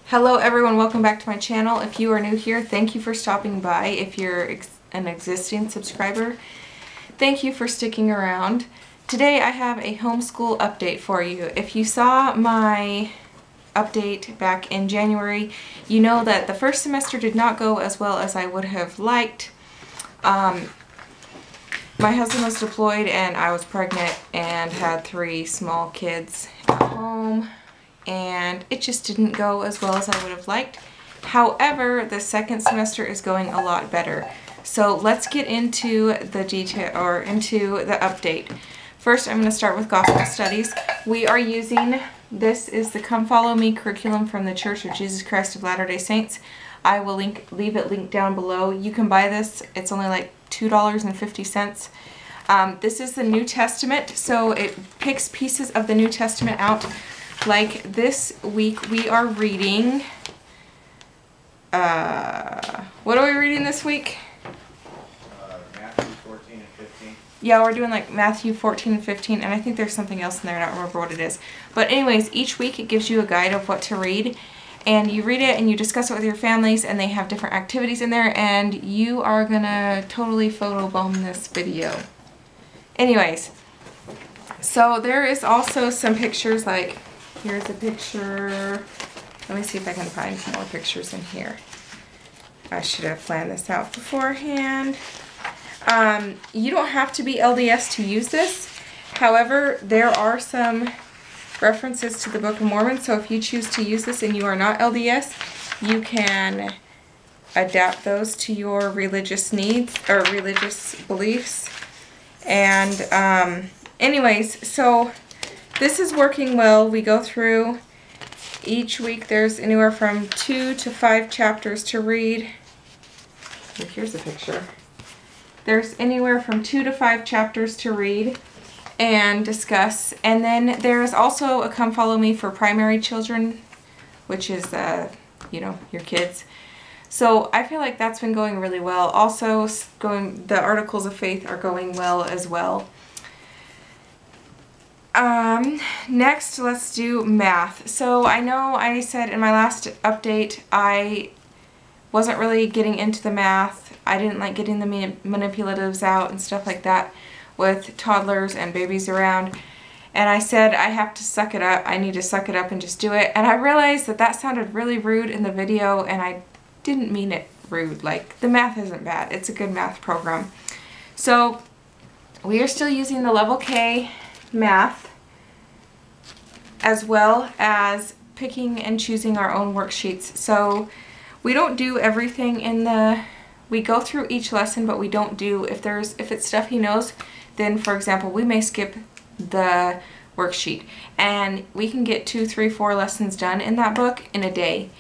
Hello everyone, welcome back to my channel. If you are new here, thank you for stopping by. If you're an existing subscriber, thank you for sticking around. Today I have a homeschool update for you. If you saw my update back in January, you know that the first semester did not go as well as I would have liked. My husband was deployed and I was pregnant and had 3 small kids at home, and it just didn't go as well as I would have liked. However, the second semester is going a lot better. So let's get into the detail, or into the update. First, I'm going to start with Gospel Studies. We are using, this is the Come Follow Me curriculum from the Church of Jesus Christ of Latter-day Saints. I will leave it linked down below. You can buy this. It's only like $2.50. This is the New Testament, so it picks pieces of the New Testament out. Like this week we are reading, what are we reading this week? Matthew 14 and 15. Yeah, we're doing like Matthew 14 and 15, and I think there's something else in there, I don't remember what it is. But anyways, each week it gives you a guide of what to read, and you read it and you discuss it with your families, and they have different activities in there, and you are gonna totally photobomb this video. Anyways, so there is also some pictures, like here's a picture. Let me see if I can find some more pictures in here. I should have planned this out beforehand. You don't have to be LDS to use this. However, there are some references to the Book of Mormon, so if you choose to use this and you are not LDS, you can adapt those to your religious needs or religious beliefs. And anyways, so this is working well. We go through each week. There's anywhere from 2 to 5 chapters to read. Oh, here's a picture. There's anywhere from 2 to 5 chapters to read and discuss. And then there's also a Come Follow Me for primary children, which is, you know, your kids. So I feel like that's been going really well. Also, the Articles of Faith are going well as well. Next, let's do math. So I know I said in my last update I wasn't really getting into the math. I didn't like getting the manipulatives out and stuff like that with toddlers and babies around. And I said I have to suck it up. I need to suck it up and just do it. And I realized that that sounded really rude in the video, and I didn't mean it rude. Like, the math isn't bad. It's a good math program. So we are still using the Level K math, as well as picking and choosing our own worksheets. So we don't do everything in the, we go through each lesson, but we don't do, if it's stuff he knows, then for example, we may skip the worksheet, and we can get 2, 3, 4 lessons done in that book in a day.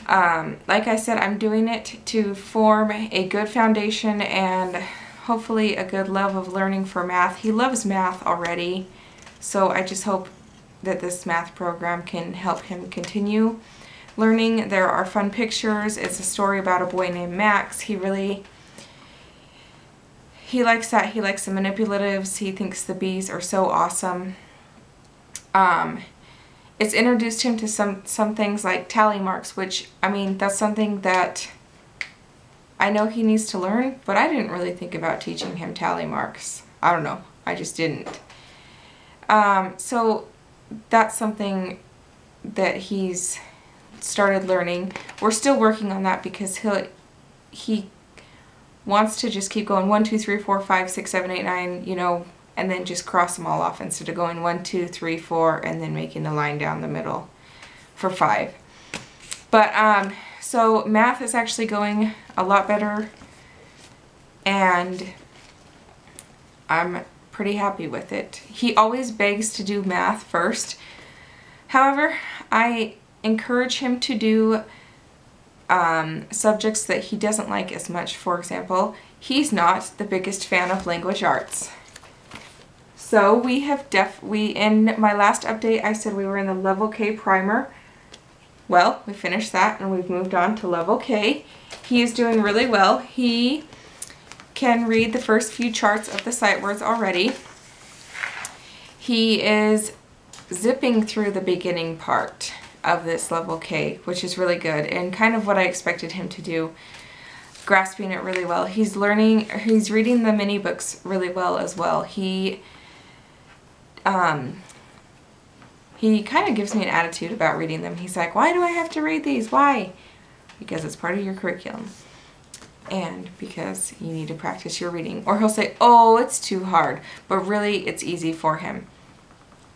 Like I said, I'm doing it to form a good foundation and hopefully a good love of learning for math. He loves math already, so I just hope that this math program can help him continue learning. There are fun pictures. It's a story about a boy named Max. He likes that. He likes the manipulatives. He thinks the bees are so awesome. It's introduced him to some things like tally marks, which, I mean, that's something that I know he needs to learn, but I didn't really think about teaching him tally marks. I don't know. I just didn't. So that's something that he's started learning. We're still working on that because he wants to just keep going 1, 2, 3, 4, 5, 6, 7, 8, 9, you know, and then just cross them all off instead of going 1, 2, 3, 4 and then making the line down the middle for 5. But so math is actually going a lot better, and I'm pretty happy with it. He always begs to do math first. However, I encourage him to do subjects that he doesn't like as much. For example, he's not the biggest fan of language arts. So we have in my last update I said we were in the Level K primer. Well, we finished that and we've moved on to Level K. He is doing really well. He can read the first few charts of the sight words already. He is zipping through the beginning part. of this level K, which is really good and kind of what I expected him to do. Grasping it really well. He's reading the mini books really well as well. He kind of gives me an attitude about reading them. He's like, why do I have to read these? Why? Because it's part of your curriculum. And because you need to practice your reading. Or he'll say, oh, it's too hard. But really, it's easy for him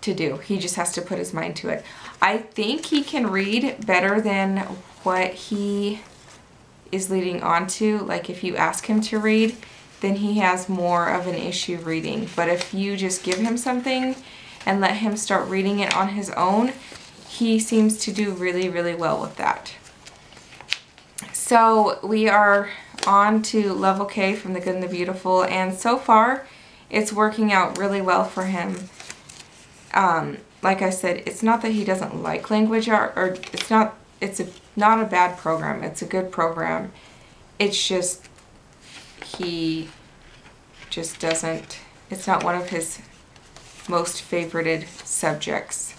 to do. He just has to put his mind to it. I think he can read better than what he is leading on to. Like if you ask him to read, then he has more of an issue reading. But if you just give him something and let him start reading it on his own, he seems to do really, really well with that. So we are on to level K from The Good and the Beautiful, and so far it's working out really well for him. Like I said, it's not that he doesn't like language art, or it's not a bad program. It's a good program. It's just he just doesn't, it's not one of his most favorited subjects.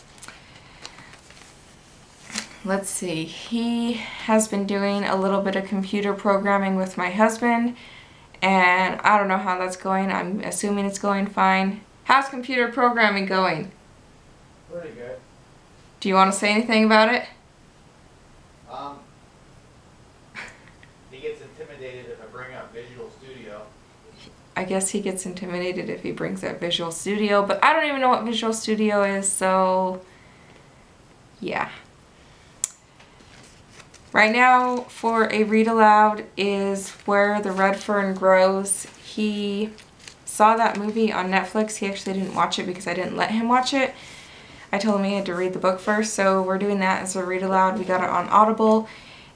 Let's see, he has been doing a little bit of computer programming with my husband, and I don't know how that's going. I'm assuming it's going fine. How's computer programming going? Pretty good. Do you want to say anything about it? He gets intimidated if I bring up Visual Studio. I guess he gets intimidated if he brings up Visual Studio, but I don't even know what Visual Studio is, so yeah. Right now, for a read aloud is Where the Red Fern Grows. He saw that movie on Netflix. He actually didn't watch it because I didn't let him watch it. I told him he had to read the book first, so we're doing that as a read aloud. We got it on Audible,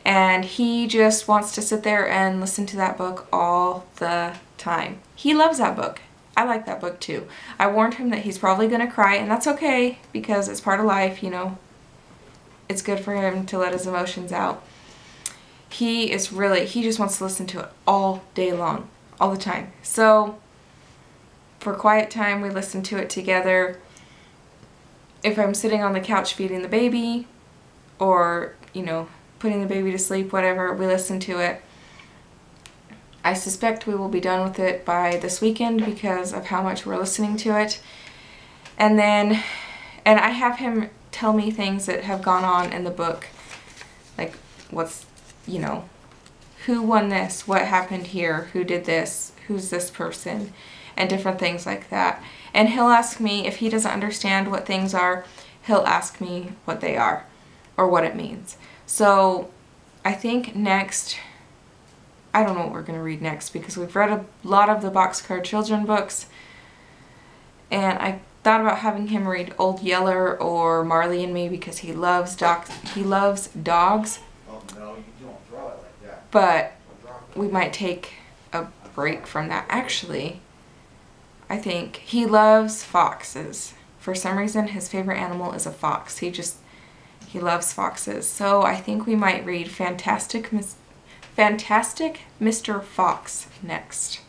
and he just wants to sit there and listen to that book all the time. He loves that book. I like that book too. I warned him that he's probably going to cry, and that's okay because it's part of life, you know. It's good for him to let his emotions out. He just wants to listen to it all day long, all the time. So for quiet time, we listen to it together. If I'm sitting on the couch feeding the baby or, you know, putting the baby to sleep, whatever, we listen to it. I suspect we will be done with it by this weekend because of how much we're listening to it. And I have him tell me things that have gone on in the book, like what's, you know, who won this, what happened here, who did this, who's this person, and different things like that. And he'll ask me, if he doesn't understand what things are, he'll ask me what they are or what it means. So I think next, I don't know what we're going to read next because we've read a lot of the Boxcar Children books, and I thought about having him read Old Yeller or Marley and Me because he loves dogs. Oh no, you don't draw it like that. But we might take a break from that. Actually, I think he loves foxes. For some reason, his favorite animal is a fox. He loves foxes. So I think we might read Fantastic Mr. Fox next.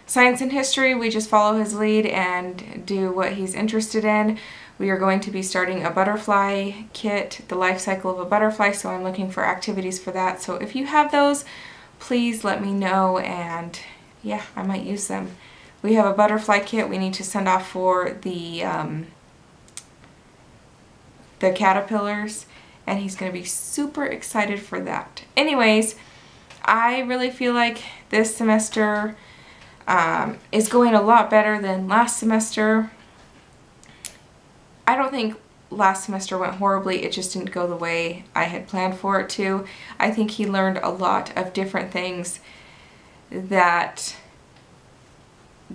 Science and history, we just follow his lead and do what he's interested in. We are going to be starting a butterfly kit, the life cycle of a butterfly, so I'm looking for activities for that. So if you have those, please let me know, and yeah, I might use them. We have a butterfly kit we need to send off for the caterpillars, and he's going to be super excited for that. Anyways, I really feel like this semester is going a lot better than last semester. I don't think last semester went horribly, it just didn't go the way I had planned for it to. I think he learned a lot of different things that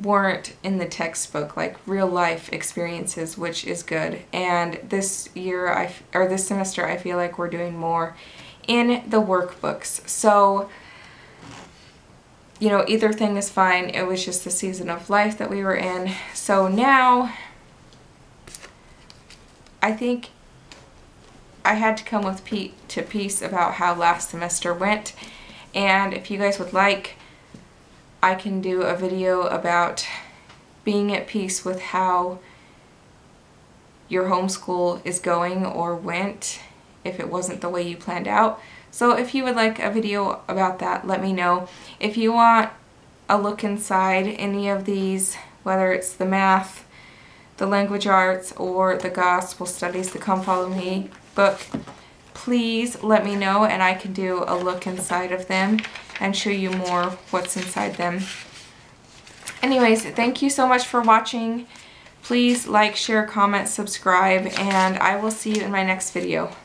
weren't in the textbook, like real life experiences, which is good. And this year, this semester, I feel like we're doing more in the workbooks. So, you know, either thing is fine. It was just the season of life that we were in. So now, I think I had to come to peace about how last semester went. And if you guys would like, I can do a video about being at peace with how your homeschool is going or went if it wasn't the way you planned out. So if you would like a video about that, let me know. If you want a look inside any of these, whether it's the math, the language arts, or the gospel studies, the Come Follow Me book, please let me know and I can do a look inside of them and show you more what's inside them. Anyways, thank you so much for watching. Please like, share, comment, subscribe, and I will see you in my next video.